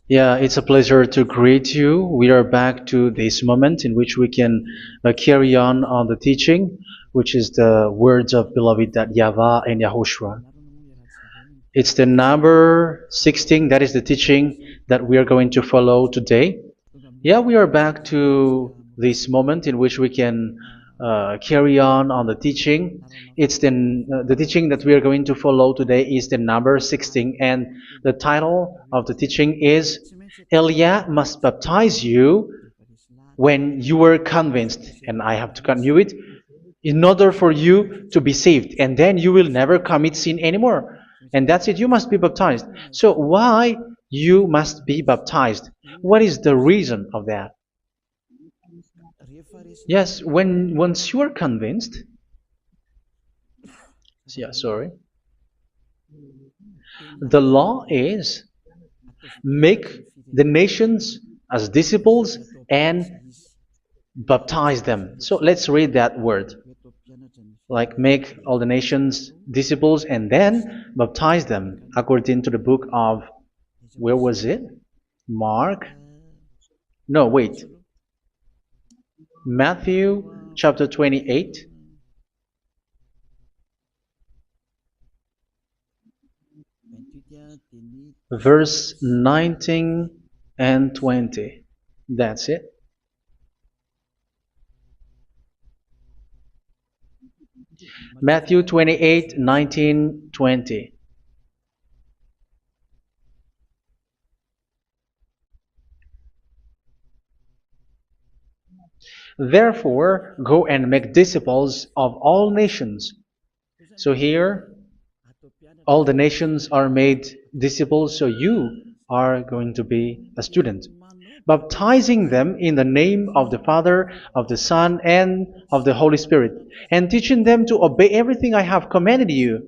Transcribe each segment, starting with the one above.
Yeah, it's a pleasure to greet you. We are back to this moment in which we can carry on the teaching, which is the words of beloved that YAHVAH and YAHOSHUA. It's the number 16, that is the teaching that we are going to follow today. Yeah, we are back to this moment in which we can carry on the teaching. It's the teaching that we are going to follow today is the number 16, and the title of the teaching is Elia must baptize you when you were convinced, and I have to continue it, in order for you to be saved, and then you will never commit sin anymore. And that's it, you must be baptized. So why you must be baptized? What is the reason of that? Yes, once you are convinced, yeah, sorry, the law is make the nations as disciples and baptize them. So let's read that word. Like make all the nations disciples and then baptize them according to the book of, where was it? Mark? No, wait. Matthew chapter 28. Verse 19 and 20. That's it. Matthew 28, 19, 20. Therefore, go and make disciples of all nations. So here, all the nations are made disciples, so you are going to be a student. Baptizing them in the name of the Father, of the Son, and of the Holy Spirit, and teaching them to obey everything I have commanded you.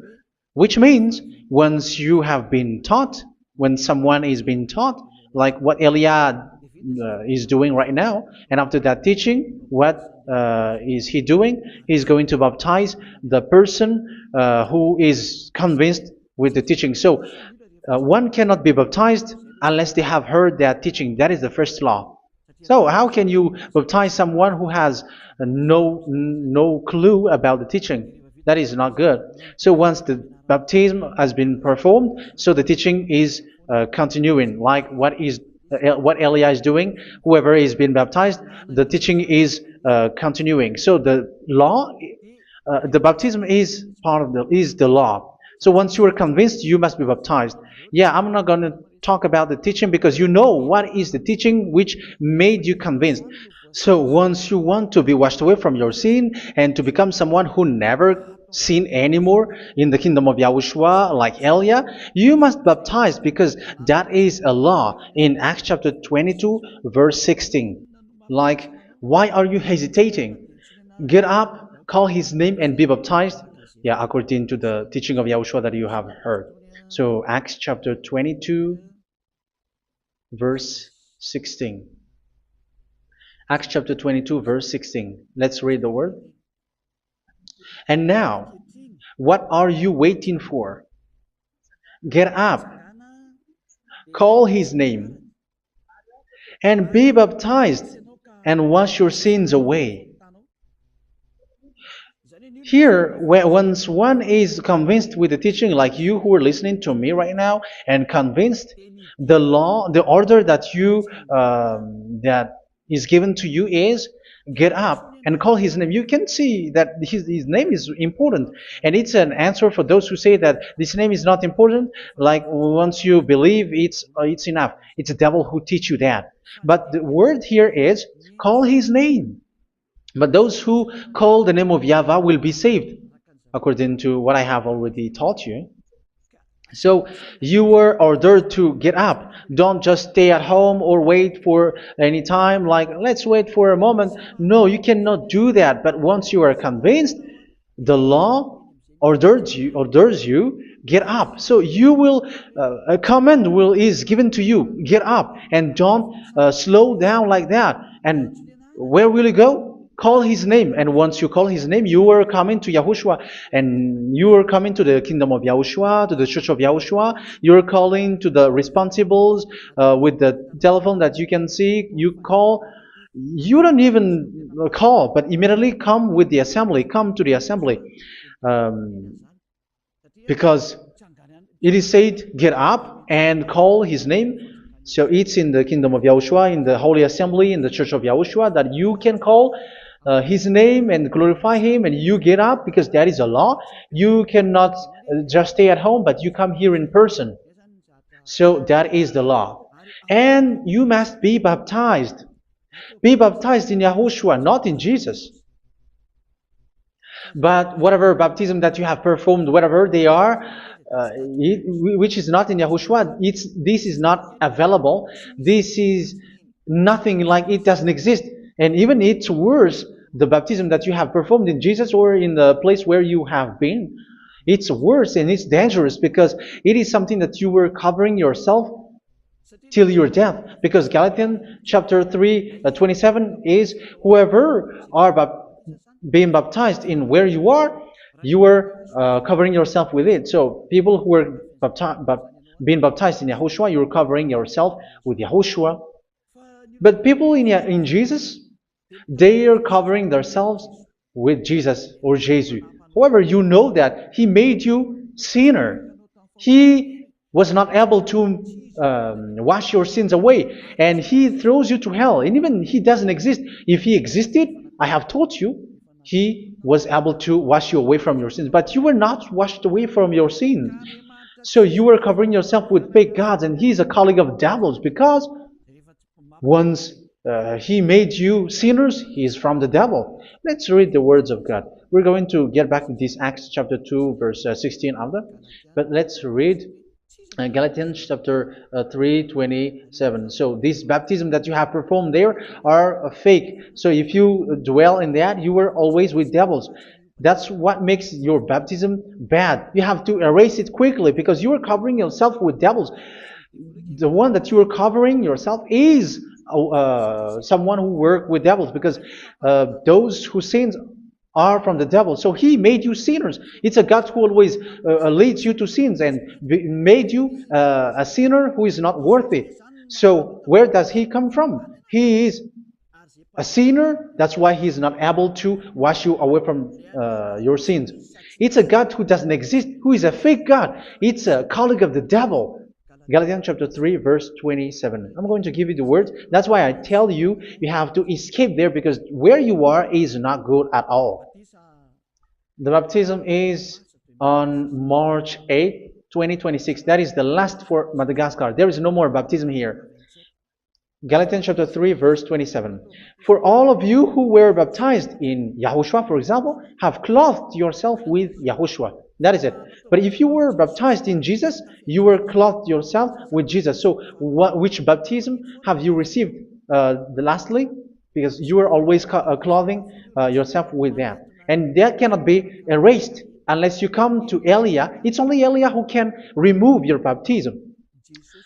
Which means, once you have been taught, when someone is being taught, like what Elia is doing right now, and after that teaching, what is he doing? He's going to baptize the person who is convinced with the teaching. So, one cannot be baptized unless they have heard that teaching. That is the first law. So how can you baptize someone who has no clue about the teaching? That is not good. So once the baptism has been performed, so the teaching is continuing. Like what Elia is doing, whoever is being baptized, the teaching is continuing. So the law, the baptism is part of the law. So once you are convinced, you must be baptized. Yeah, I'm not going to talk about the teaching because you know what is the teaching which made you convinced. So once you want to be washed away from your sin and to become someone who never sin anymore in the kingdom of YAHOSHUA like Elia, you must baptize because that is a law in Acts chapter 22 verse 16. Like, why are you hesitating? Get up, call his name and be baptized. Yeah, according to the teaching of YAHOSHUA that you have heard. So Acts chapter 22 verse 16. Acts chapter 22 verse 16. Let's read the word. And now, what are you waiting for? Get up, call his name, and be baptized, and wash your sins away. Here, once one is convinced with the teaching, like you who are listening to me right now, and convinced, the law, the order that that is given to you is get up and call his name. You can see that his name is important, and it's an answer for those who say that this name is not important. Like once you believe, it's enough. It's the devil who teach you that. But the word here is call his name. But those who call the name of YAHVAH will be saved, according to what I have already taught you. So you were ordered to get up. Don't just stay at home or wait for any time, like let's wait for a moment. No, you cannot do that. But once you are convinced, the law orders you get up. So you will a command is given to you, get up, and don't slow down like that. And where will you go? call his name. And once you call his name, you are coming to Yahushua. And you are coming to the kingdom of Yahushua, to the church of Yahushua. You are calling to the responsibles with the telephone that you can see. You call. You don't even call, but immediately come with the assembly. Come to the assembly. Um, because it is said, get up and call his name. So it's in the kingdom of Yahushua, in the holy assembly, in the church of Yahushua, that you can call his name and glorify him, and you get up because that is a law. You cannot just stay at home, but you come here in person. So that is the law. And you must be baptized. Be baptized in Yahushua, not in Jesus. But whatever baptism that you have performed, whatever they are, which is not in Yahushua, this is not available. This is nothing, like it doesn't exist. And even it's worse, the baptism that you have performed in Jesus or in the place where you have been. It's worse and it's dangerous because it is something that you were covering yourself till your death. Because Galatians chapter 3, 27 is, whoever are being baptized in where you are covering yourself with it. So people who were being baptized in Yahushua, you're covering yourself with Yahushua. But people in Jesus, they are covering themselves with Jesus or Jesus. However, you know that He made you sinner. He was not able to wash your sins away, and He throws you to hell. And even He doesn't exist. If He existed, I have taught you, He was able to wash you away from your sins. But you were not washed away from your sins. So you were covering yourself with fake gods, and He is a colleague of devils, because once He made you sinners, He is from the devil. Let's read the words of God. We're going to get back to this Acts chapter 2, verse 16 after. But let's read Galatians chapter 3, 27. So this baptism that you have performed there are fake. So if you dwell in that, you were always with devils. That's what makes your baptism bad. You have to erase it quickly because you are covering yourself with devils. The one that you are covering yourself is someone who works with devils, because those who sins are from the devil. So He made you sinners. It's a God who always leads you to sins and made you a sinner who is not worthy. So where does He come from? He is a sinner. That's why He is not able to wash you away from your sins. It's a God who doesn't exist, who is a fake God. It's a colleague of the devil. Galatians chapter 3, verse 27. I'm going to give you the words. That's why I tell you, you have to escape there, because where you are is not good at all. The baptism is on March 8, 2026. That is the last for Madagascar. There is no more baptism here. Galatians chapter 3, verse 27. For all of you who were baptized in Yahushua, for example, have clothed yourself with Yahushua. That is it. But if you were baptized in Jesus, you were clothed yourself with Jesus. So which baptism have you received lastly? Because you are always clothing yourself with that. And that cannot be erased unless you come to Eliah. It's only Eliah who can remove your baptism.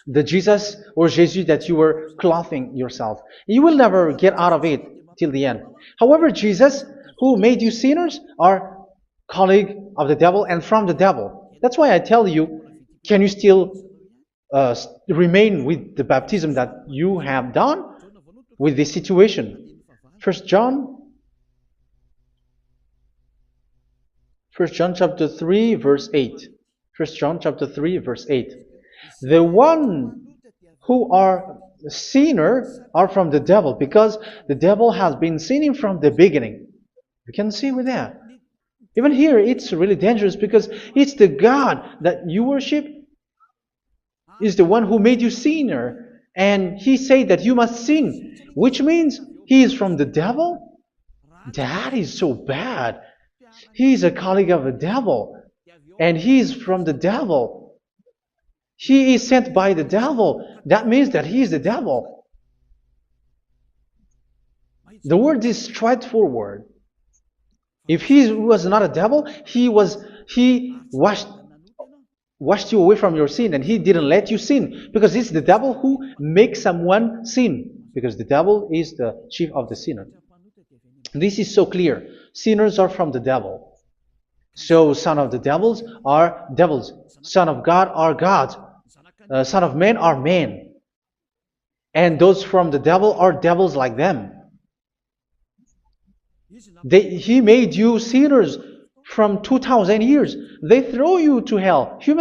The Jesus or Jesus that you were clothing yourself. You will never get out of it till the end. However, Jesus, who made you sinners, are colleague of the devil and from the devil. That's why I tell you, can you still remain with the baptism that you have done with this situation? First John chapter 3, verse 8. First John chapter 3, verse 8. The one who are sinner are from the devil, because the devil has been sinning from the beginning. You can see with that. Even here, it's really dangerous, because it's the God that you worship is the one who made you sinner. And He said that you must sin, which means He is from the devil. That is so bad. He is a colleague of the devil. And He is from the devil. He is sent by the devil. That means that He is the devil. The word is straightforward. If He was not a devil, He washed you away from your sin, and He didn't let you sin, because it's the devil who makes someone sin, because the devil is the chief of the sinner. This is so clear. Sinners are from the devil. So son of the devils are devils. Son of God are gods. Son of men are men. And those from the devil are devils like them. He made you sinners from 2,000 years. They throw you to hell. He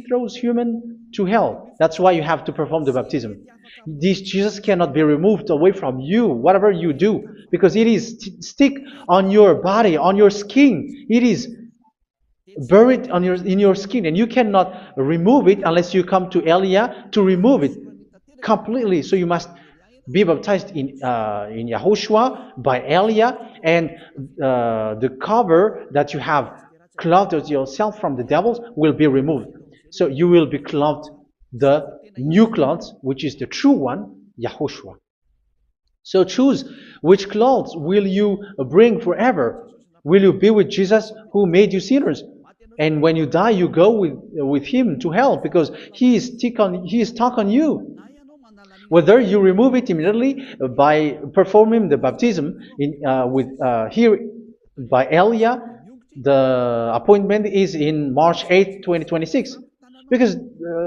throws human to hell. That's why you have to perform the baptism. This Jesus cannot be removed away from you, whatever you do, because it is stick on your body, on your skin. It is buried in your skin, and you cannot remove it unless you come to Elia to remove it completely. So you must be baptized in YAHOSHUA by Elia, and the cover that you have clothed yourself from the devils will be removed. So you will be clothed the new clothes, which is the true one, YAHOSHUA. So choose which clothes will you bring forever. Will you be with Jesus who made you sinners? And when you die, you go with him to hell because he is stuck on you. Whether you remove it immediately by performing the baptism here by Elia, the appointment is in March 8, 2026. Because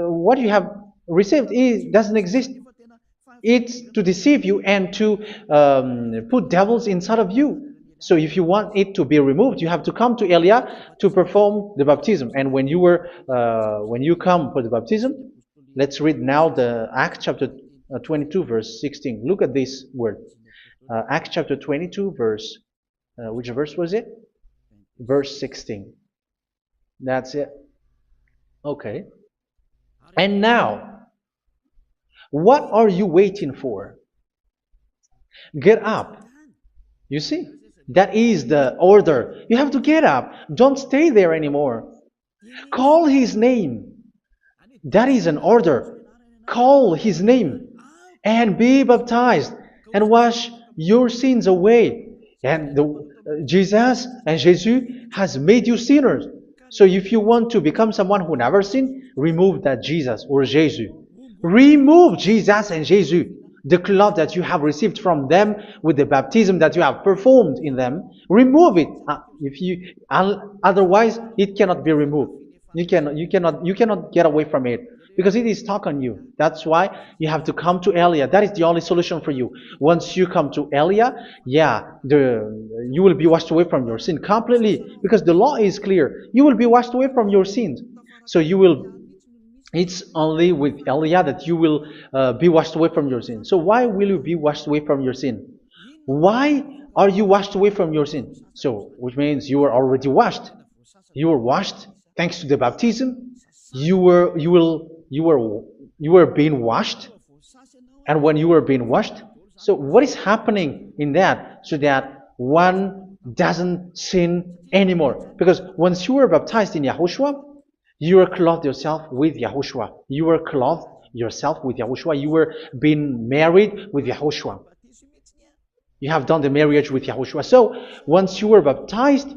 what you have received doesn't exist. It's to deceive you and to put devils inside of you. So if you want it to be removed, you have to come to Elia to perform the baptism. And when you come for the baptism, let's read now the Acts chapter 22 verse 16. Look at this word. Acts chapter 22 verse, which verse was it? Verse 16. That's it. Okay. And now, what are you waiting for? Get up. You see? That is the order. You have to get up. Don't stay there anymore. Call his name. That is an order. Call his name and be baptized and wash your sins away. And Jesus has made you sinners. So if you want to become someone who never sinned, remove that Jesus or Jesus. Remove Jesus and Jesus, the cloth that you have received from them with the baptism that you have performed in them. Remove it. Otherwise, it cannot be removed. You cannot get away from it because it is stuck on you. That's why you have to come to Elia. That is the only solution for you. Once you come to Elia, you will be washed away from your sin completely because the law is clear. You will be washed away from your sins. So it's only with Elia that you will be washed away from your sin. So why will you be washed away from your sin? Why are you washed away from your sin? So, which means you are already washed. You were washed thanks to the baptism. You were being washed, and when you were being washed, so what is happening in that? So that one doesn't sin anymore. Because once you were baptized in YAHOSHUA, you were clothed yourself with YAHOSHUA. You were clothed yourself with YAHOSHUA. You were being married with YAHOSHUA. You have done the marriage with YAHOSHUA. So once you were baptized,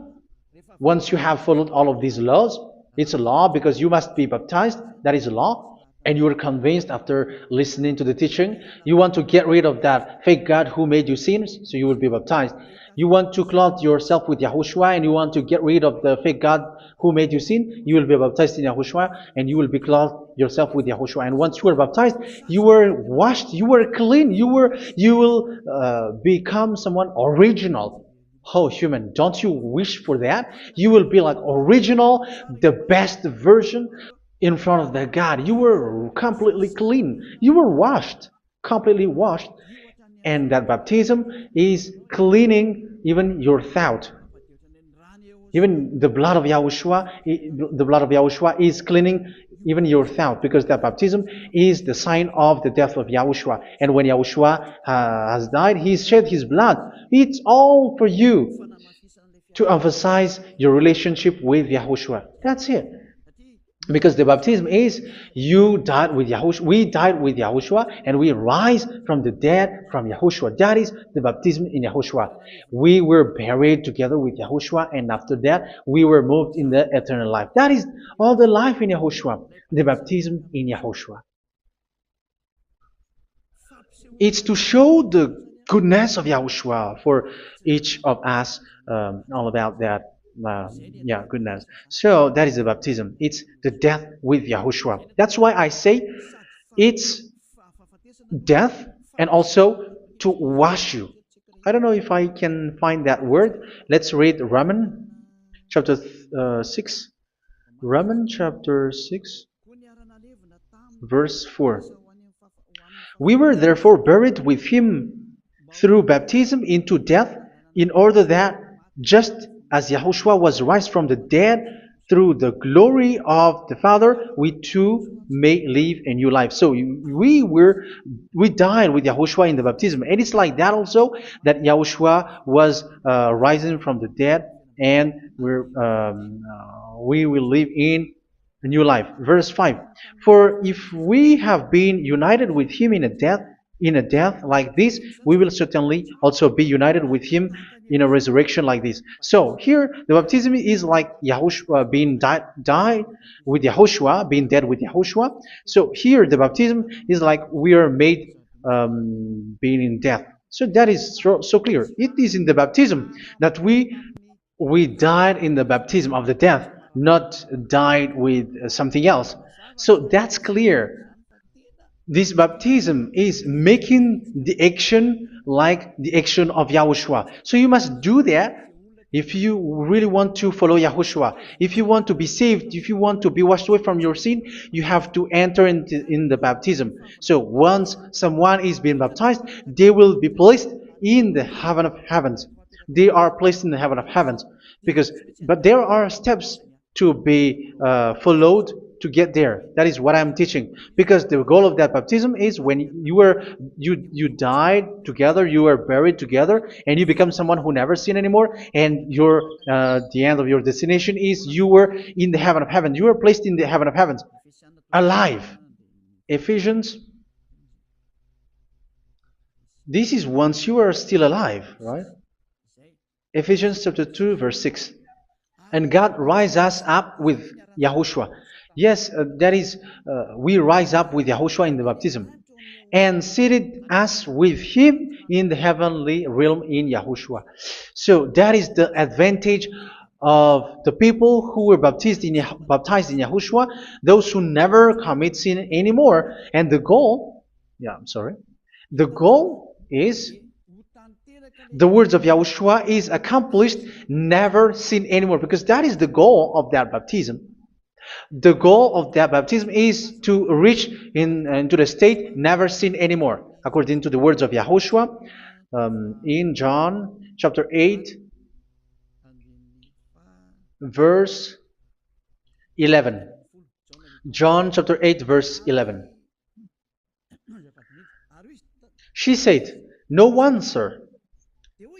once you have followed all of these laws, it's a law because you must be baptized. That is a law. And you are convinced after listening to the teaching, you want to get rid of that fake God who made you sinners, so you will be baptized. You want to clothe yourself with YAHOSHUA and you want to get rid of the fake God who made you sin, you will be baptized in YAHOSHUA and you will be clothed yourself with YAHOSHUA. And once you are baptized, you were washed, you were clean, you will become someone original. Oh, human, don't you wish for that? You will be like original, the best version in front of the God. You were completely clean. You were washed, completely washed. And that baptism is cleaning even your thought. Even the blood of YAHOSHUA is cleaning even your thought, because that baptism is the sign of the death of YAHOSHUA. And when YAHOSHUA has died, he shed his blood. It's all for you to emphasize your relationship with YAHOSHUA. That's it. Because the baptism is you died with YAHOSHUA, we died with YAHOSHUA, and we rise from the dead from YAHOSHUA. That is the baptism in YAHOSHUA. We were buried together with YAHOSHUA, and after that we were moved in the eternal life. That is all the life in YAHOSHUA, the baptism in YAHOSHUA. It's to show the goodness of Yahushua for each of us, all about that. Uh, yeah, goodness. So that is the baptism. It's the death with Yahushua. That's why I say it's death and also to wash you. I don't know if I can find that word. Let's read Romans chapter 6. Romans chapter 6, verse 4. We were therefore buried with him through baptism into death, in order that, just as Yahushua was raised from the dead through the glory of the Father, we too may live a new life. So we died with Yahushua in the baptism, and it's like that also that Yahushua was rising from the dead, and we will live in a new life. Verse 5. For if we have been united with him in a death like this, we will certainly also be united with him in a resurrection like this. So here the baptism is like Yahushua being died with Yahushua, being dead with Yahushua. So here the baptism is like we are made being in death. So that is so clear. It is in the baptism that we died in the baptism of the death, not died with something else. So that's clear. This baptism is making the action like the action of Yahushua. So you must do that if you really want to follow Yahushua. If you want to be saved, if you want to be washed away from your sin, you have to enter in the baptism. So once someone is being baptized, they will be placed in the heaven of heavens. They are placed in the heaven of heavens but there are steps to be followed to get there. That is what I'm teaching. Because the goal of that baptism is when you died together, you were buried together, and you become someone who never sin anymore. And the end of your destination is you were in the heaven of heaven. You were placed in the heaven of heavens, alive. Ephesians. This is once you are still alive, right? Ephesians chapter 2, verse 6. And God rise us up with Yahushua. Yes, that is, we rise up with Yahushua in the baptism. And seated us with him in the heavenly realm in Yahushua. So that is the advantage of the people who were baptized in Yahushua, those who never commit sin anymore. And the goal, the goal is the words of Yahushua is accomplished, never sin anymore, because that is the goal of that baptism. The goal of that baptism is to reach into the state never sin anymore, according to the words of Yahushua in John chapter 8, verse 11. John chapter 8, verse 11. She said, "No one, sir."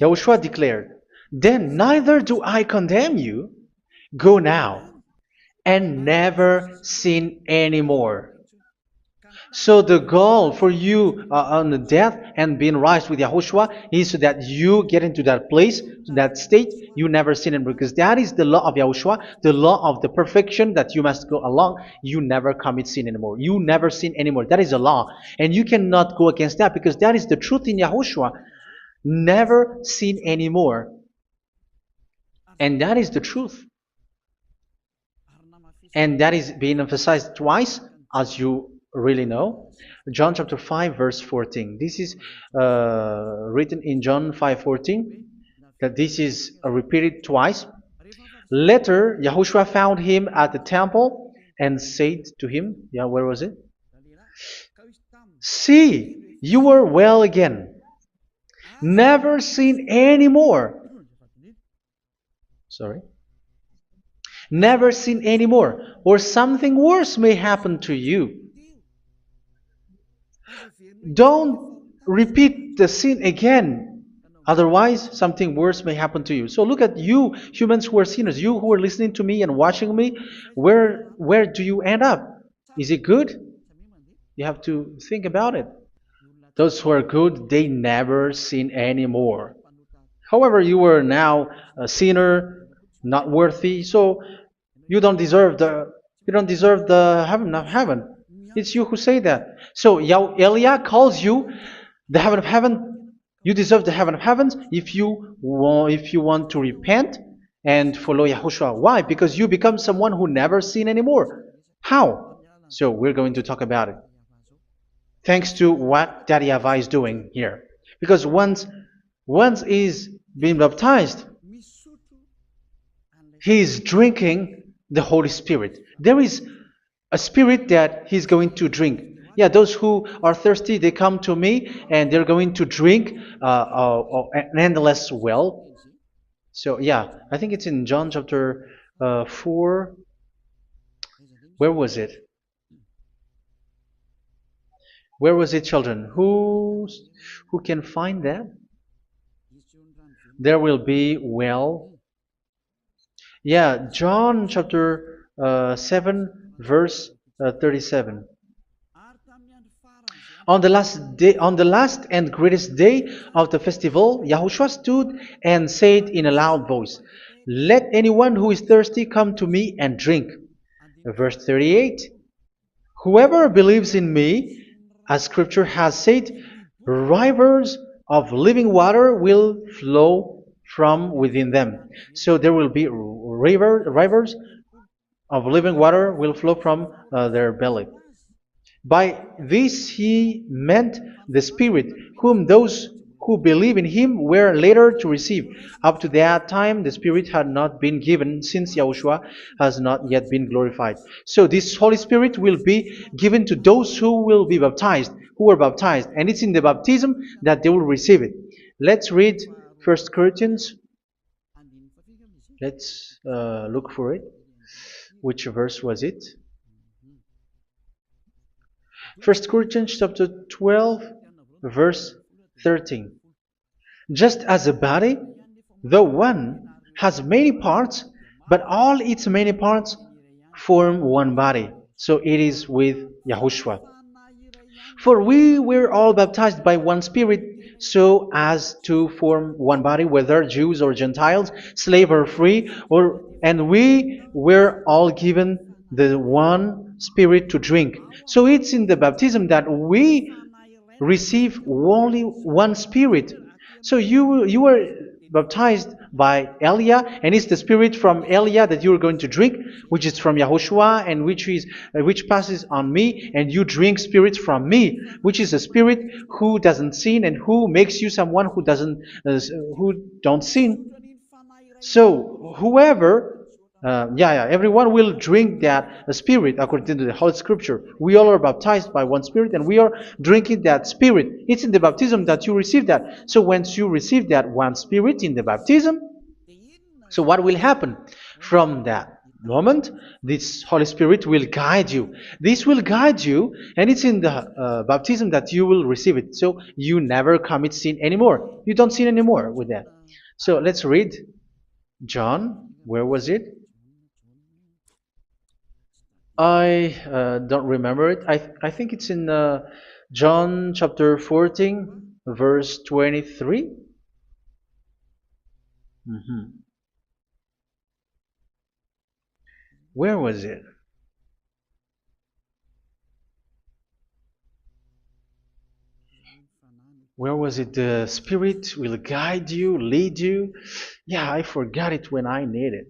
Yahushua declared, "Then neither do I condemn you. Go now and never sin anymore." So the goal for you on the death and being raised with Yahushua is so that you get into that place, to that state, you never sin anymore. Because that is the law of Yahushua, the law of the perfection that you must go along. You never commit sin anymore. You never sin anymore. That is a law. And you cannot go against that because that is the truth in Yahushua. Never sin anymore. And that is the truth. And that is being emphasized twice, as you really know. John chapter 5, verse 14. This is written in John 5:14, that this is repeated twice. Later, Yahushua found him at the temple and said to him, where was it? "See, you are well again. Never sin anymore." Never sin anymore, or something worse may happen to you. Don't repeat the sin again. Otherwise, something worse may happen to you. So look at you, humans who are sinners, you who are listening to me and watching me. Where do you end up? Is it good? You have to think about it. Those who are good, they never sin anymore. However, you are now a sinner, not worthy, so you don't deserve the heaven of heaven. It's you who say that. So Eliah calls you the heaven of heaven. You deserve the heaven of heavens if you want to repent and follow Yahushua. Why? Because you become someone who never sin anymore. How? So we're going to talk about it. Thanks to what Daddy YAHVAH is doing here. Because once he's been baptized, he's drinking the Holy Spirit. There is a spirit that he's going to drink. Yeah, those who are thirsty, they come to me and they're going to drink an endless well. So yeah, I think it's in John chapter 4. Where was it? Where was it, children? Who can find that? There will be well. Yeah, John chapter 7, verse 37. On the last and greatest day of the festival, Yahushua stood and said in a loud voice, "Let anyone who is thirsty come to me and drink." Verse 38. Whoever believes in me, as scripture has said, rivers of living water will flow from within them. So there will be rivers of living water will flow from their belly. By this he meant the Spirit, whom those who believe in him were later to receive. Up to that time, the Spirit had not been given, since Yahushua has not yet been glorified. So this Holy Spirit will be given to those who will be baptized, who were baptized. And it's in the baptism that they will receive it. Let's read 1 Corinthians. Let's look for it. Which verse was it? 1 Corinthians chapter 12, verse 13. Just as a body, though one, has many parts, but all its many parts form one body. So it is with Yahushua. For we were all baptized by one Spirit, so as to form one body, whether Jews or Gentiles, slave or free, and we were all given the one Spirit to drink. So it's in the baptism that we receive only one Spirit. So you were baptized by Elia, and it's the Spirit from Elia that you are going to drink, which is from Yahushua, and which passes on me, and you drink Spirit from me, which is a Spirit who doesn't sin and who makes you someone who don't sin. So whoever everyone will drink that Spirit according to the Holy Scripture. We all are baptized by one Spirit, and we are drinking that Spirit. It's in the baptism that you receive that. So once you receive that one Spirit in the baptism, so what will happen? From that moment, this Holy Spirit will guide you. This will guide you, and it's in the baptism that you will receive it. So you never commit sin anymore. You don't sin anymore with that. So let's read John. Where was it? I don't remember it. I think it's in John chapter 14, verse 23. Where was it? Where was it? The Spirit will guide you, lead you. Yeah, I forgot it when I need it.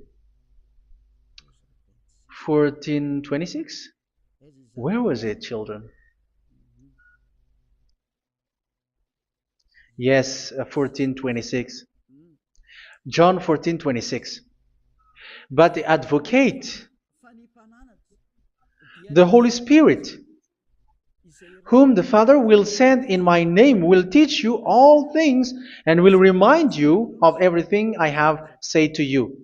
14:26? Where was it, children? Yes, 14:26. John 14:26. But the advocate, the Holy Spirit, whom the Father will send in my name, will teach you all things and will remind you of everything I have said to you.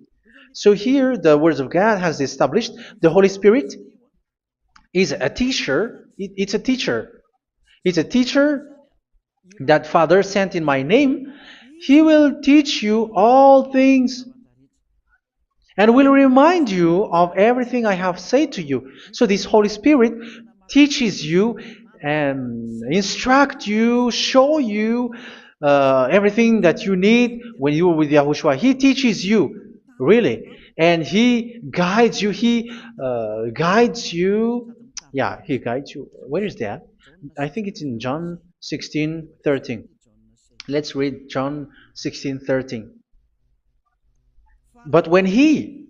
So here the words of God has established the Holy Spirit is a teacher. It's a teacher. It's a teacher that Father sent in my name. He will teach you all things and will remind you of everything I have said to you. So this Holy Spirit teaches you and instruct you, show you everything that you need when you are with Yahushua. He teaches you, really. And He guides you. He guides you. Yeah, He guides you. Where is that? I think it's in John 16:13. Let's read John 16:13. But when He,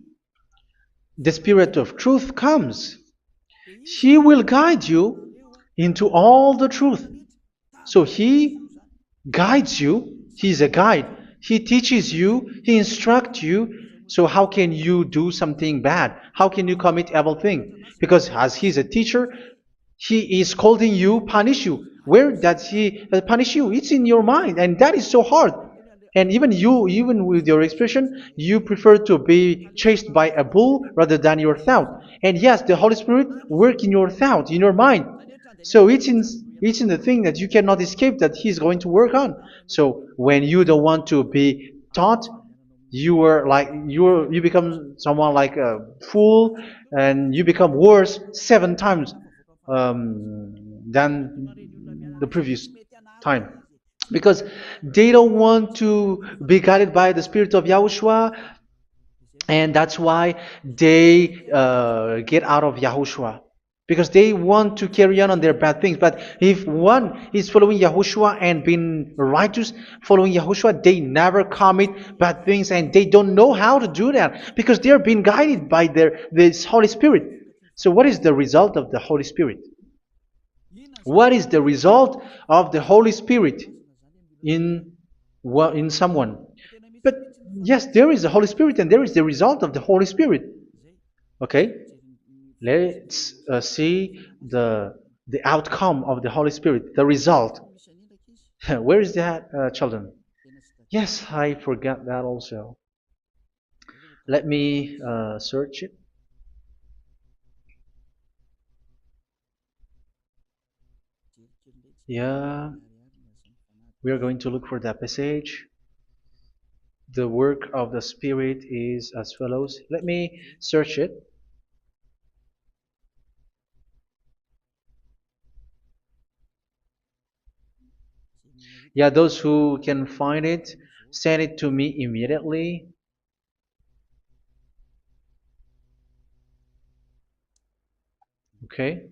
the Spirit of truth, comes, He will guide you into all the truth. So He guides you. He's a guide. He teaches you. He instructs you. So how can you do something bad? How can you commit evil thing? Because as He's a teacher, He is scolding you, punish you. Where does He punish you? It's in your mind, and that is so hard. And even you, even with your expression, you prefer to be chased by a bull rather than your thought. And yes, the Holy Spirit work in your thought, in your mind. So it's in the thing that you cannot escape that He's going to work on. So when you don't want to be taught, you become someone like a fool, and you become worse 7 times than the previous time, because they don't want to be guided by the Spirit of Yahushua, and that's why they get out of Yahushua, because they want to carry on their bad things. But if one is following Yahushua and being righteous, following Yahushua, they never commit bad things, and they don't know how to do that because they are being guided by this Holy Spirit. So what is the result of the Holy Spirit? What is the result of the Holy Spirit in in someone? But yes, there is the Holy Spirit, and there is the result of the Holy Spirit. Okay, let's see the outcome of the Holy Spirit, the result. Where is that, children? Yes, I forgot that also. Let me search it. Yeah, we are going to look for that passage. The work of the Spirit is as follows. Let me search it. Yeah, those who can find it, send it to me immediately. Okay.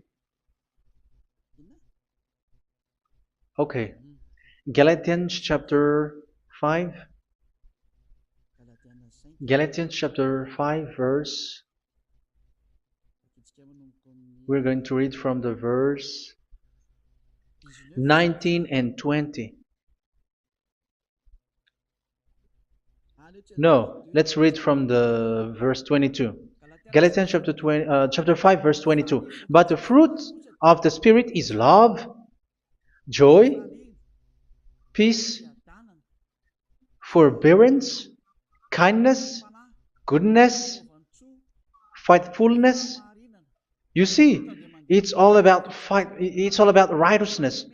Okay. Galatians chapter 5. Galatians chapter 5 verse. We're going to read from the verse 19 and 20. No, let's read from the verse 22. Galatians chapter 5 verse 22. But the fruit of the Spirit is love, joy, peace, forbearance, kindness, goodness, faithfulness. You see, it's all about fight. It's all about righteousness,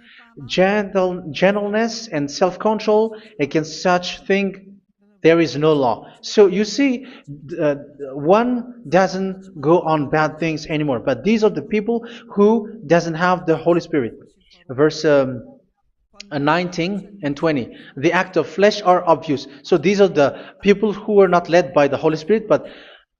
gentleness, and self-control. Against such thing, there is no law. So you see, uh, one doesn't go on bad things anymore. But these are the people who doesn't have the Holy Spirit. Verse 19 and 20. The act of flesh are obvious. So these are the people who are not led by the Holy Spirit, but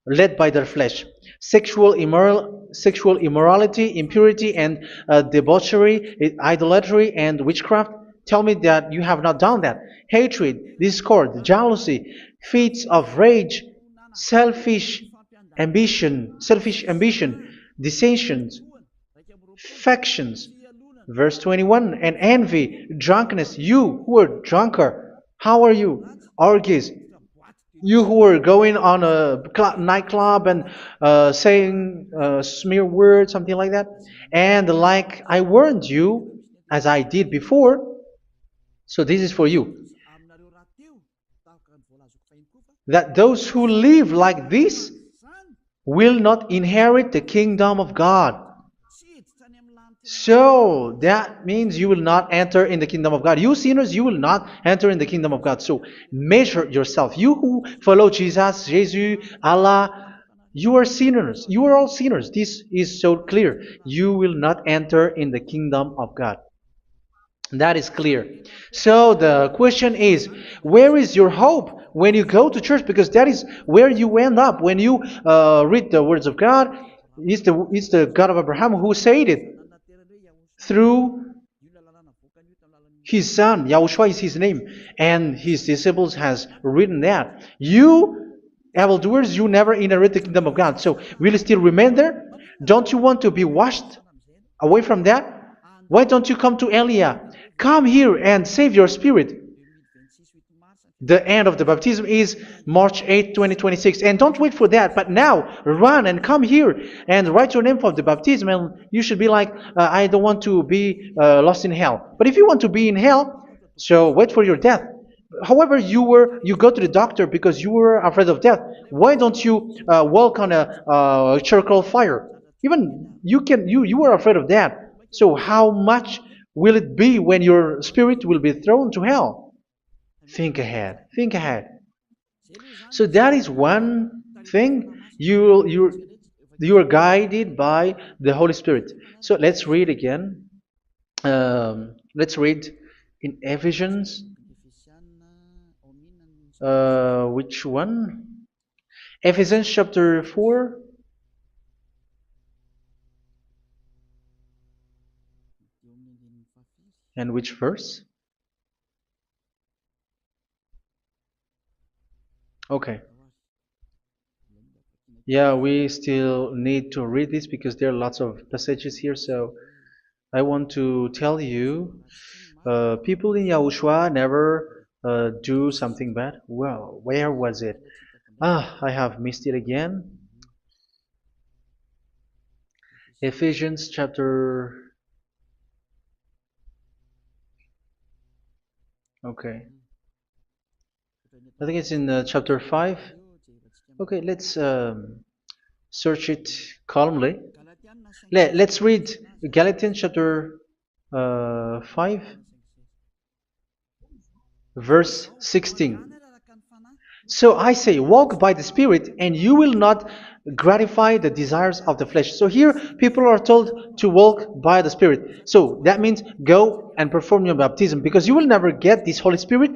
led by their flesh. Sexual immorality, impurity, and debauchery, idolatry, and witchcraft. Tell me that you have not done that. Hatred, discord, jealousy, fits of rage, selfish ambition, dissensions, factions. Verse 21, and envy, drunkenness. You who are drunker, how are you? Orgies. You who are going on a nightclub and saying smear words, something like that. And like I warned you, as I did before, so this is for you, that those who live like this will not inherit the kingdom of God. So that means you will not enter in the kingdom of God. You sinners, you will not enter in the kingdom of God. So measure yourself. You who follow Jesus, Allah, you are sinners. You are all sinners. This is so clear. You will not enter in the kingdom of God. That is clear. So the question is, where is your hope when you go to church? Because that is where you end up when you read the words of God. It's the God of Abraham who said it through His son, Yahushua is his name, and his disciples has written that. You evildoers, you never inherit the kingdom of God. So will you still remain there? Don't you want to be washed away from that? Why don't you come to Elia? Come here and save your spirit. The end of the baptism is March 8th, 2026. And don't wait for that, but now run and come here and write your name for the baptism. And you should be like, I don't want to be lost in hell. But if you want to be in hell, so wait for your death. However, you go to the doctor because you were afraid of death. Why don't you walk on a charcoal fire? Even you were afraid of that. So how much will it be when your spirit will be thrown to hell? Think ahead. Think ahead. So that is one thing. You are guided by the Holy Spirit. So let's read again. Let's read in Ephesians. Which one? Ephesians chapter 4. And which verse? Okay. Yeah, we still need to read this because there are lots of passages here. So I want to tell you, people in Yahushua never do something bad. Well, where was it? I have missed it again. Ephesians chapter. Okay. I think it's in chapter 5. Okay, let's search it calmly. Let's read Galatians chapter 5, verse 16. So I say, walk by the Spirit, and you will not gratify the desires of the flesh. So here, people are told to walk by the Spirit. So that means go and perform your baptism, because you will never get this Holy Spirit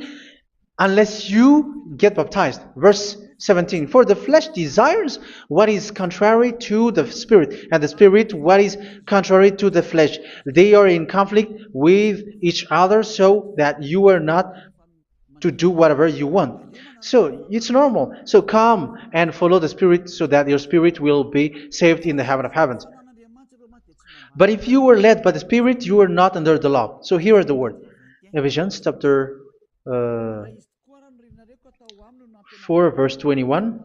unless you get baptized. Verse 17. For the flesh desires what is contrary to the Spirit, and the Spirit what is contrary to the flesh. They are in conflict with each other, so that you are not to do whatever you want. So it's normal. So come and follow the Spirit so that your spirit will be saved in the heaven of heavens. But if you were led by the Spirit, you are not under the law. So here are the word. Ephesians chapter 4 verse 21.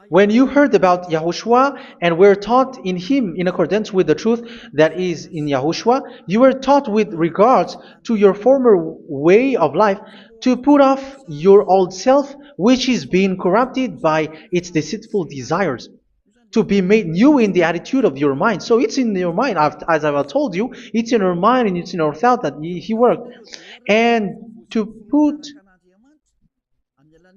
When you heard about Yahushua and were taught in him in accordance with the truth that is in Yahushua, you were taught with regards to your former way of life to put off your old self, which is being corrupted by its deceitful desires, to be made new in the attitude of your mind. So it's in your mind, as I've told you, it's in our mind and it's in our thought that he worked. And to put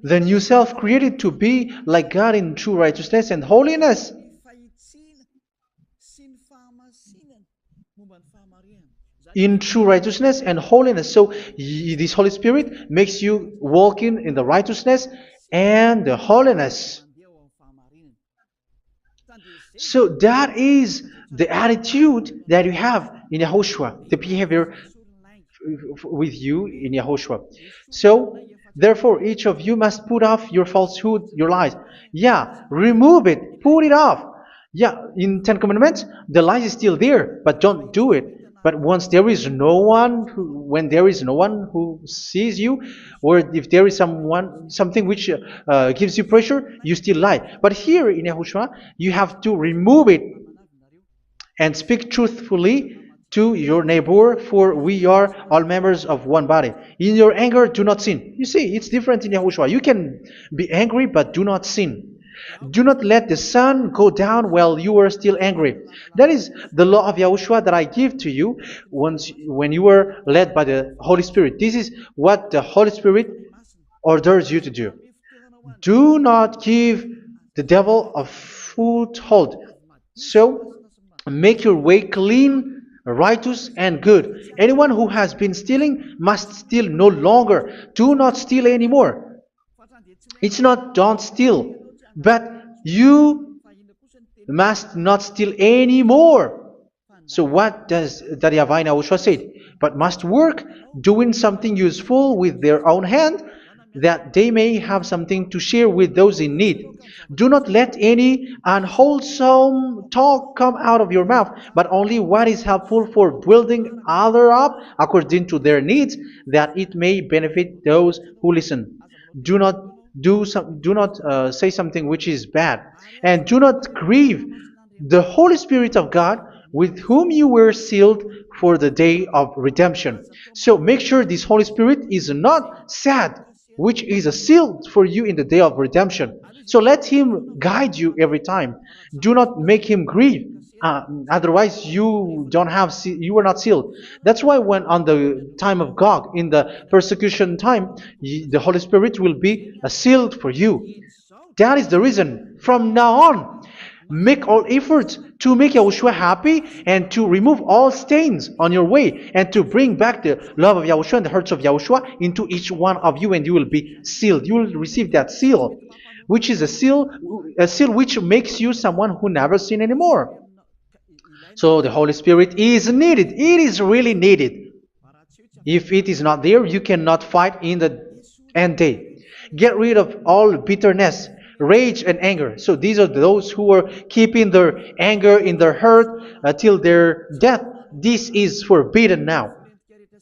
the new self created to be like God in true righteousness and holiness. In true righteousness and holiness. So this Holy Spirit makes you walk in the righteousness and the holiness. So that is the attitude that you have in Yahushua, the behavior with you in Yahushua. So therefore, each of you must put off your falsehood, your lies. Yeah, remove it, put it off. Yeah, in Ten Commandments, the lies is still there, but don't do it. But once there is no one, when there is no one who sees you, or if there is something which gives you pressure, you still lie. But here in Yahushua, you have to remove it and speak truthfully to your neighbor, for we are all members of one body. In your anger, do not sin. You see, it's different in Yahushua. You can be angry, but do not sin. Do not let the sun go down while you are still angry. That is the law of Yahushua that I give to you when you were led by the Holy Spirit. This is what the Holy Spirit orders you to do. Do not give the devil a foothold. So, make your way clean, righteous, and good. Anyone who has been stealing must steal no longer. Do not steal anymore. It's not don't steal, but you must not steal anymore. So what does the YAHVAH in YAHOSHUA say? But must work doing something useful with their own hand, that they may have something to share with those in need. Do not let any unwholesome talk come out of your mouth, but only what is helpful for building other up according to their needs, that it may benefit those who listen. Do not do not say something which is bad, and do not grieve the Holy Spirit of God, with whom you were sealed for the day of redemption. So make sure this Holy Spirit is not sad, which is a seal for you in the day of redemption. So let Him guide you every time. Do not make Him grieve. Otherwise, you are not sealed. That's why when on the time of God, in the persecution time, the Holy Spirit will be a sealed for you. That is the reason. From now on, make all efforts to make Yahushua happy and to remove all stains on your way and to bring back the love of Yahushua and the hearts of Yahushua into each one of you, and you will be sealed. You will receive that seal, which is a seal which makes you someone who never sin anymore. So the Holy Spirit is needed. It is really needed. If it is not there, you cannot fight in the end day. Get rid of all bitterness, rage, and anger. So these are those who are keeping their anger in their heart till their death. This is forbidden now.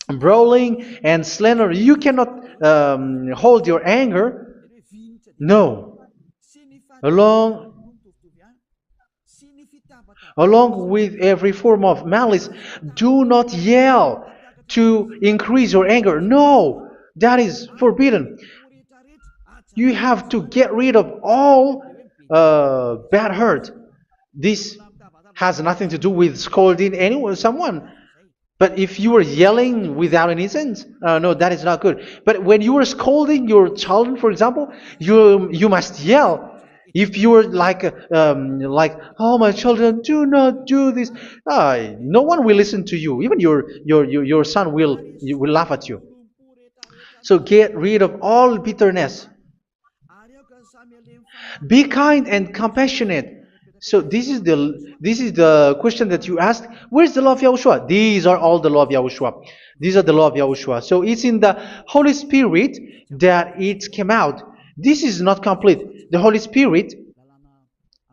Brawling and slander. You cannot hold your anger. No. Along Along with every form of malice, do not yell to increase your anger. No, that is forbidden. You have to get rid of all bad hurt. This has nothing to do with scolding anyone, someone. But if you are yelling without any sense, no, that is not good. But when you are scolding your children, for example, you must yell. If you are like, oh my children, do not do this, no one will listen to you. Even your son will laugh at you. So get rid of all bitterness. Be kind and compassionate. So this is the question that you asked. Where's the law of Yahushua? These are all the law of Yahushua. These are the law of Yahushua. So it's in the Holy Spirit that it came out. This is not complete. The Holy Spirit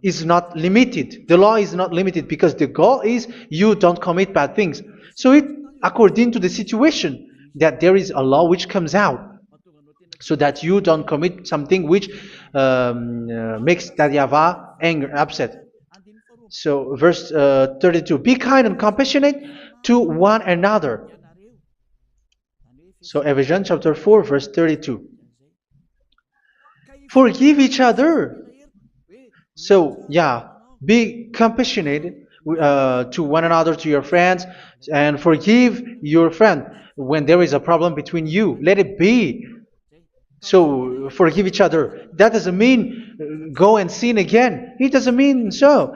is not limited. The law is not limited because the goal is you don't commit bad things. So it according to the situation that there is a law which comes out, so that you don't commit something which makes that YAHVAH angry, upset. So verse 32, be kind and compassionate to one another. So Ephesians chapter 4 verse 32. Forgive each other. So yeah, be compassionate to one another, to your friends, and forgive your friend when there is a problem between you. Let it be. So forgive each other. That doesn't mean go and sin again. It doesn't mean so.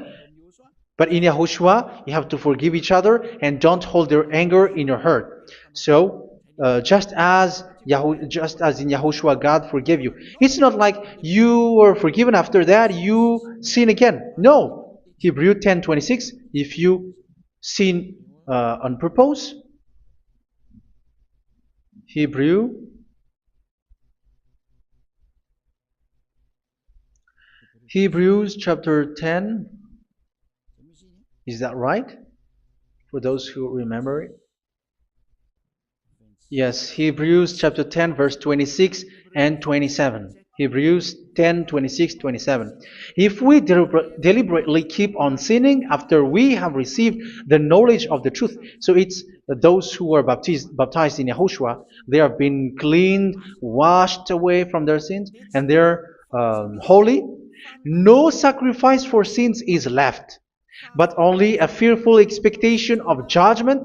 But in Yahushua, you have to forgive each other and don't hold their anger in your heart. So just as in Yahushua, God forgave you. It's not like you were forgiven after that you sin again. No. Hebrew 10:26. If you sin on purpose, Hebrews chapter 10. Is that right? For those who remember it? Yes, Hebrews chapter 10 verse 26 and 27. Hebrews 10, 26, 27. If we deliberately keep on sinning after we have received the knowledge of the truth, so it's those who are baptized in Yahushua, they have been cleaned, washed away from their sins, and they're holy. No sacrifice for sins is left, but only a fearful expectation of judgment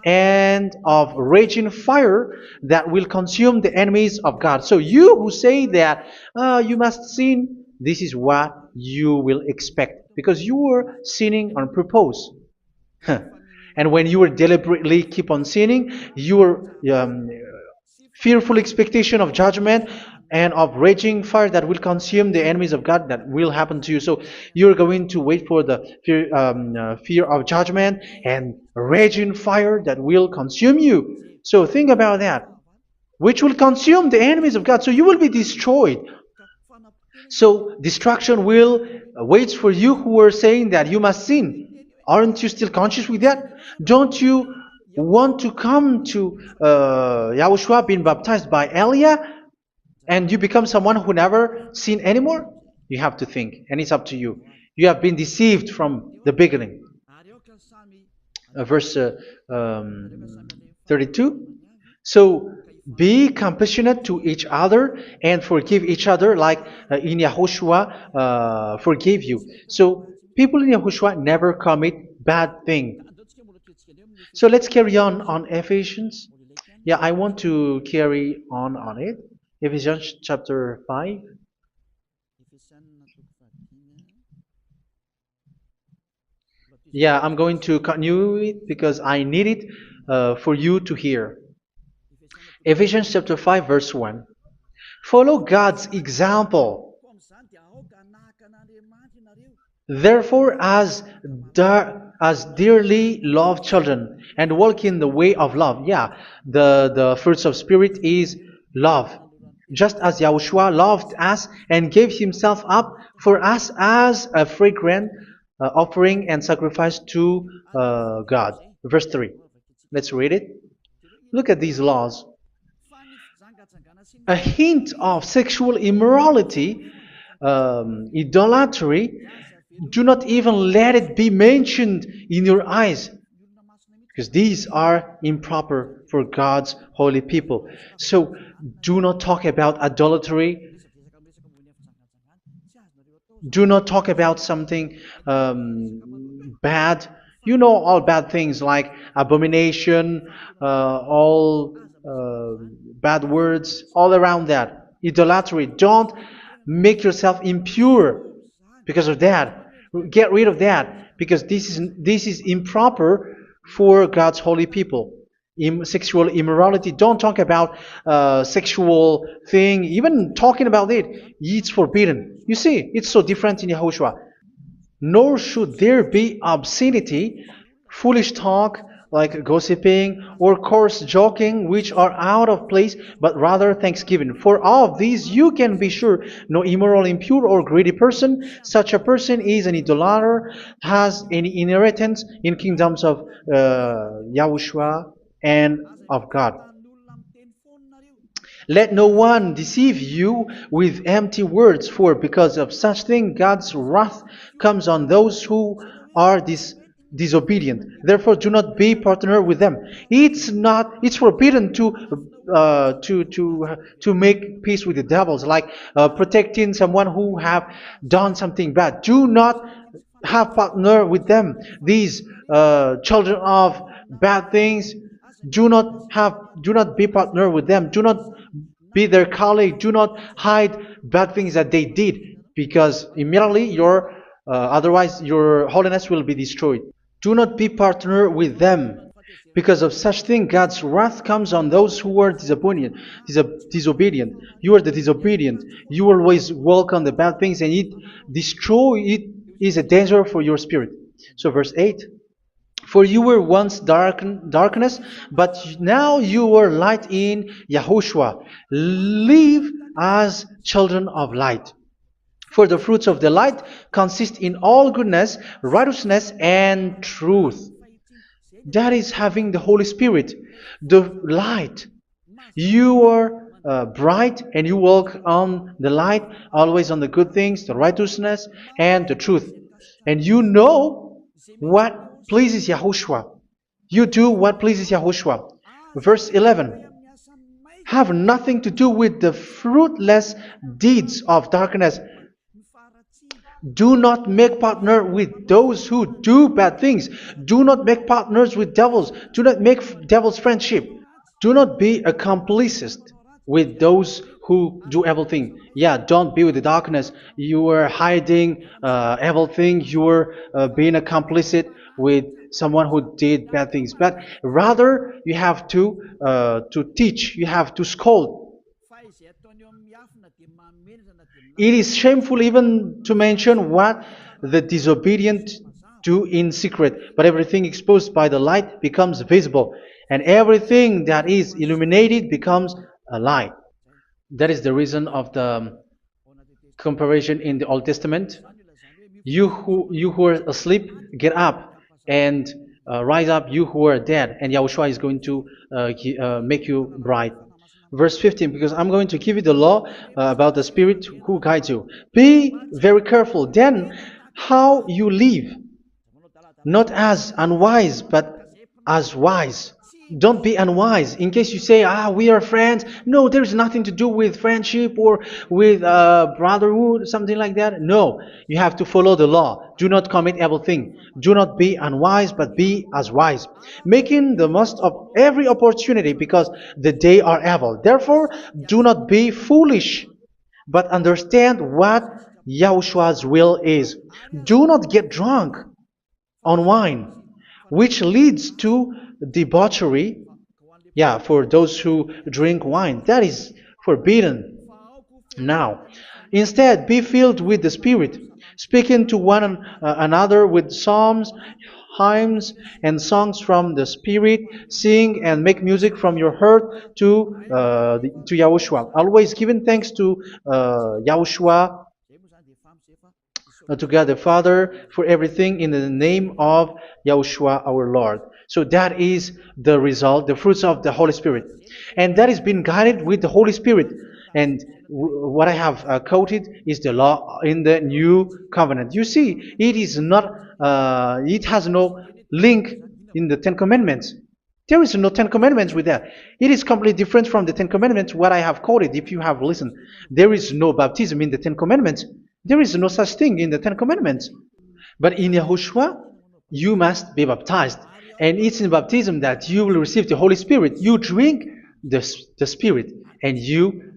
and of raging fire that will consume the enemies of God. So you who say that you must sin, this is what you will expect, because you were sinning on purpose. And when you were deliberately keep on sinning, your fearful expectation of judgment and of raging fire that will consume the enemies of God that will happen to you. So you're going to wait for the fear of judgment and raging fire that will consume you. So think about that, which will consume the enemies of God. So you will be destroyed. So destruction will wait for you who are saying that you must sin. Aren't you still conscious with that? Don't you want to come to Yahushua being baptized by Elia and you become someone who never sin anymore? You have to think, and it's up to you. You have been deceived from the beginning. Verse 32. So be compassionate to each other and forgive each other like in Yahushua forgave you. So people in Yahushua never commit bad thing. So let's carry on Ephesians. Yeah, I want to carry on it. Ephesians chapter 5. Yeah, I'm going to continue it because I need it for you to hear. Ephesians chapter 5 verse 1. Follow God's example. Therefore, as dearly loved children, and walk in the way of love. Yeah, the fruits of spirit is love. Just as Yahushua loved us and gave himself up for us as a fragrant offering and sacrifice to God. Verse 3. Let's read it. Look at these laws. A hint of sexual immorality, idolatry, do not even let it be mentioned in your eyes, because these are improper for God's holy people. So do not talk about idolatry. Do not talk about something bad. You know all bad things like abomination, all bad words, all around that. Idolatry. Don't make yourself impure because of that. Get rid of that because this is improper for God's holy people. Sexual immorality. Don't talk about sexual thing. Even talking about it, it's forbidden. You see, it's so different in Yahushua. Nor should there be obscenity, foolish talk like gossiping or coarse joking, which are out of place, but rather thanksgiving. For of these you can be sure: no immoral, impure, or greedy person, such a person is an idolater, has any inheritance in kingdoms of Yahushua and of God. Let no one deceive you with empty words, for because of such thing God's wrath comes on those who are disobedient. Therefore, do not be partner with them. It's forbidden to make peace with the devils, like protecting someone who have done something bad. Do not have partner with them. These children of bad things, do not be partner with them. Do not be their colleague. Do not hide bad things that they did, because immediately otherwise your holiness will be destroyed. Do not be partner with them. Because of such thing, God's wrath comes on those who are disobedient. You are the disobedient. You always walk on the bad things, and it is a danger for your spirit. So verse 8. For you were once darkness, but now you are light in Yahushua. Live as children of light. For the fruits of the light consist in all goodness, righteousness, and truth. That is having the Holy Spirit, the light. You are bright and you walk on the light, always on the good things, the righteousness, and the truth. And you know what pleases Yahushua. You do what pleases Yahushua. Verse 11. Have nothing to do with the fruitless deeds of darkness. Do not make partner with those who do bad things. Do not make partners with devils. Do not make devils friendship. Do not be accomplices with those who do evil thing. Yeah, don't be with the darkness. You are hiding evil thing. You are being a complicit with someone who did bad things. But rather, you have to teach. You have to scold. It is shameful even to mention what the disobedient do in secret, but everything exposed by the light becomes visible, and everything that is illuminated becomes a light. That is the reason of the comparison in the Old Testament. You who are asleep, get up and rise up, you who are dead, and Yahushua is going to make you bright. Verse 15, because I'm going to give you the law about the Spirit who guides you. Be very careful then how you live, not as unwise, but as wise. Don't be unwise. In case you say, we are friends. No, there's nothing to do with friendship or with brotherhood, something like that. No, you have to follow the law. Do not commit evil thing. Do not be unwise, but be as wise, making the most of every opportunity, because the day are evil. Therefore, do not be foolish, but understand what Yahushua's will is. Do not get drunk on wine, which leads to debauchery. Yeah, for those who drink wine, that is forbidden now. Instead, be filled with the Spirit, speaking to one another with psalms, hymns, and songs from the Spirit. Sing and make music from your heart to Yahushua. Always giving thanks to Yahushua, to God the Father, for everything in the name of Yahushua our Lord. So that is the result, the fruits of the Holy Spirit. And that is being guided with the Holy Spirit. And what I have quoted is the law in the new covenant. You see, it is not, it has no link in the Ten Commandments. There is no Ten Commandments with that. It is completely different from the Ten Commandments, what I have quoted, if you have listened. There is no baptism in the Ten Commandments. There is no such thing in the Ten Commandments. But in Yahushua, you must be baptized. And it's in baptism that you will receive the Holy Spirit. You drink the Spirit, and you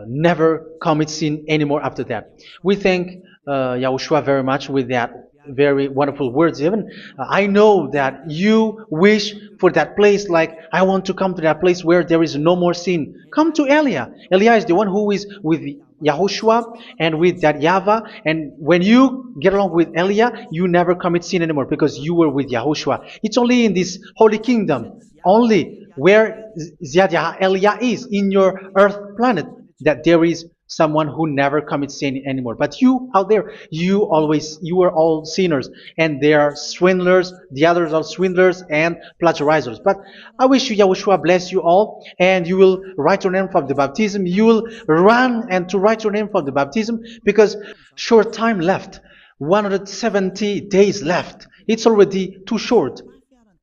never commit sin anymore after that. We thank Yahushua very much with that very wonderful words. Even I know that you wish for that place, like I want to come to that place where there is no more sin. Come to Elia. Elia is the one who is with Yahushua and with that YAHVAH, and when you get along with Elia, you never commit sin anymore because you were with Yahushua. It's only in this holy kingdom, only where Ziad Elia is, in your earth planet, that there is someone who never commits sin anymore. But you out there, you are all sinners, and they are swindlers. The others are swindlers and plagiarizers. But I wish you, Yahushua, bless you all, and you will write your name for the baptism. You will run and to write your name for the baptism, because short time left, 170 days left. It's already too short.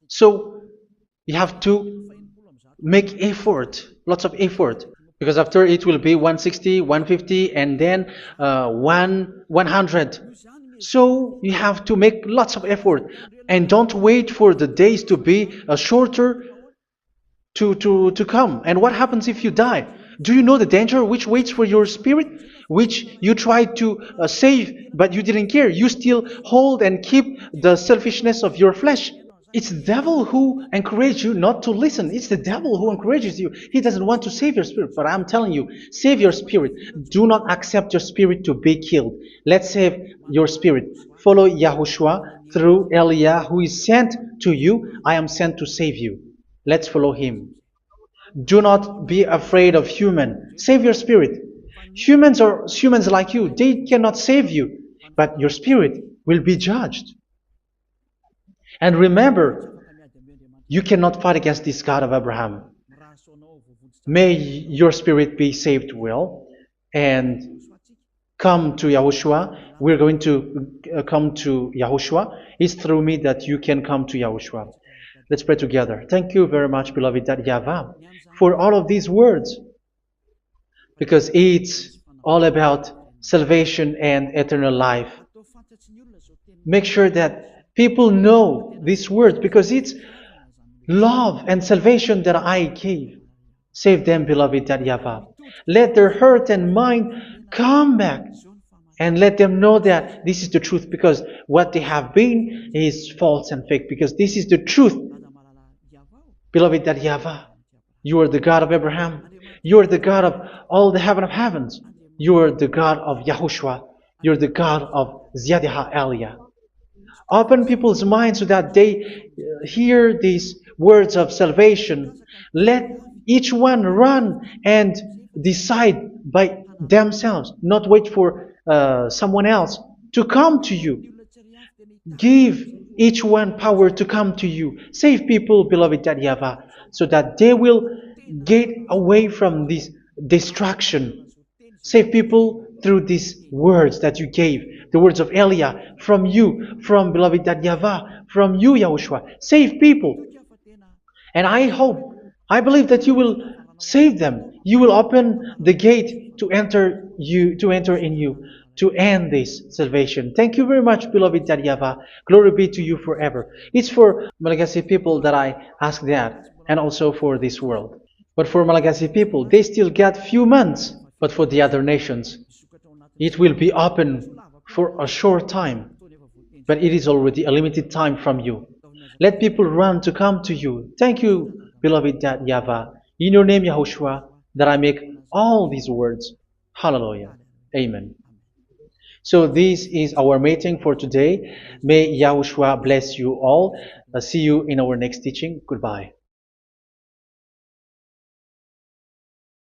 So you have to make effort, lots of effort. Because after it will be 160, 150, and then 100. So you have to make lots of effort. And don't wait for the days to be shorter to come. And what happens if you die? Do you know the danger which waits for your spirit? Which you tried to save, but you didn't care. You still hold and keep the selfishness of your flesh. It's the devil who encourages you not to listen. It's the devil who encourages you. He doesn't want to save your spirit. But I'm telling you, save your spirit. Do not accept your spirit to be killed. Let's save your spirit. Follow Yahushua through Elia, who is sent to you. I am sent to save you. Let's follow him. Do not be afraid of human. Save your spirit. Humans are humans like you. They cannot save you. But your spirit will be judged. And remember, you cannot fight against this God of Abraham. May your spirit be saved well and come to Yahushua. We're going to come to Yahushua. It's through me that you can come to Yahushua. Let's pray together. Thank you very much, beloved YAHVAH, for all of these words, because it's all about salvation and eternal life. Make sure that people know these words, because it's love and salvation that I gave. Save them, beloved YAHVAH. Let their heart and mind come back, and let them know that this is the truth, because what they have been is false and fake, because this is the truth. Beloved YAHVAH, you are the God of Abraham. You are the God of all the heaven of heavens. You are the God of YAHOSHUA. You're the God of Ziyadiha Aliyah. Open people's minds so that they hear these words of salvation. Let each one run and decide by themselves, not wait for someone else to come to you. Give each one power to come to you. Save people, beloved YAHVAH, so that they will get away from this destruction. Save people through these words that you gave, the words of Elia, from you, from beloved YAHVAH, from you, Yahushua. Save people. And I hope, I believe that you will save them. You will open the gate to enter in you, to end this salvation. Thank you very much, beloved YAHVAH. Glory be to you forever. It's for Malagasy people that I ask that, and also for this world. But for Malagasy people, they still get few months. But for the other nations, it will be open for a short time. But it is already a limited time from you. Let people run to come to you. Thank you, beloved YAHVAH. In your name, Yahushua, that I make all these words. Hallelujah. Amen. So this is our meeting for today. May Yahushua bless you all. See you in our next teaching. Goodbye.